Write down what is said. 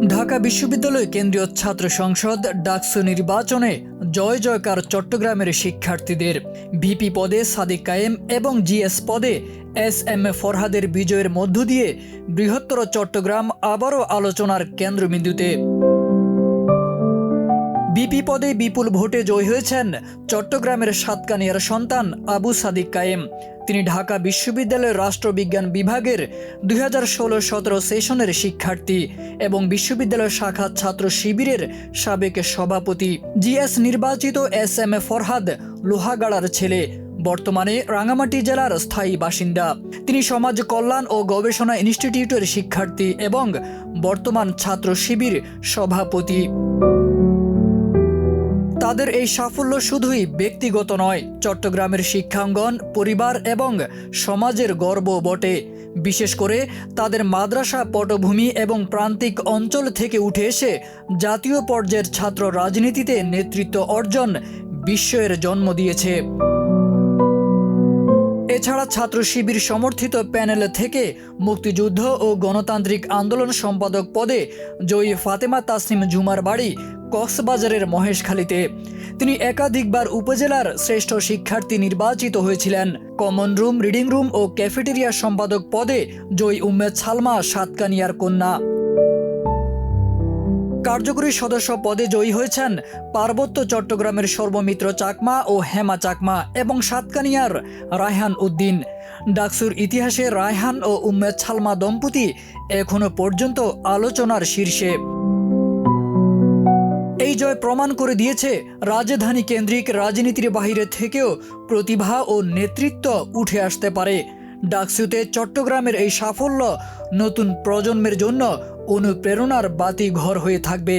ঢাকা বিশ্ববিদ্যালয় কেন্দ্রীয় ছাত্র সংসদ ডাকসু নির্বাচনে জয় জয়কার চট্টগ্রামের শিক্ষার্থীদের। ভিপি পদে সাদিক কায়েম এবং জিএস পদে এস.এম. ফরহাদের বিজয়ের মধ্য দিয়ে বৃহত্তর চট্টগ্রাম আবারও আলোচনার কেন্দ্রবিন্দুতে। ভিপি পদে বিপুল ভোটে জয় হয়েছেন চট্টগ্রামের সাতকানিয়ার সন্তান আবু সাদিক কায়েম। তিনি ঢাকা বিশ্ববিদ্যালয়ের রাষ্ট্রবিজ্ঞান বিভাগের 2016-17 সেশনের শিক্ষার্থী এবং বিশ্ববিদ্যালয় শাখা ছাত্র শিবিরের সাবেক সভাপতি। জিএস নির্বাচিত এস.এম. ফরহাদ লোহাগাড়ার ছেলে, বর্তমানে রাঙামাটি জেলার স্থায়ী বাসিন্দা। তিনি সমাজ কল্যাণ ও গবেষণা ইনস্টিটিউটের শিক্ষার্থী এবং বর্তমান ছাত্র শিবির সভাপতি। তাদের এই সাফল্য শুধুই ব্যক্তিগত নয়, চট্টগ্রামের শিক্ষাঙ্গন, পরিবার এবং সমাজের গর্ব বটে। বিশেষ করে তাদের মাদ্রাসা পটভূমি এবং প্রান্তিক অঞ্চল থেকে উঠে এসে জাতীয় পর্যায়ের ছাত্র রাজনীতিতে নেতৃত্ব অর্জন বিস্ময়ের জন্ম দিয়েছে। এছাড়া ছাত্র শিবির সমর্থিত প্যানেল থেকে মুক্তিযুদ্ধ ও গণতান্ত্রিক আন্দোলন সম্পাদক পদে জয়ী ফাতেমা তাসনিম ঝুমার বাড়ি কক্সবাজারের মহেশখালীতে। তিনি একাধিকবার উপজেলার শ্রেষ্ঠ শিক্ষার্থী নির্বাচিত হয়েছিলেন। কমন রুম, রিডিং রুম ও ক্যাফেটেরিয়া সম্পাদক পদে জয়ী উম্মেদ সালমা সাতকানিয়ার কন্যা। কার্যকরী সদস্য পদে জয়ী হয়েছেন পার্বত্য চট্টগ্রামের সর্বমিত্র চাকমা ও হেমা চাকমা এবং সাতকানিয়ার রায়হান উদ্দিন। ডাকসুর ইতিহাসে রায়হান ও উম্মেদ সালমা দম্পতি এখনো পর্যন্ত আলোচনার শীর্ষে। এই জয় প্রমাণ করে দিয়েছে রাজধানী কেন্দ্রিক রাজনীতির বাহিরে থেকেও প্রতিভা ও নেতৃত্ব উঠে আসতে পারে। ডাকসুতে চট্টগ্রামের এই সাফল্য নতুন প্রজন্মের জন্য অনুপ্রেরণার বাতিঘর হয়ে থাকবে।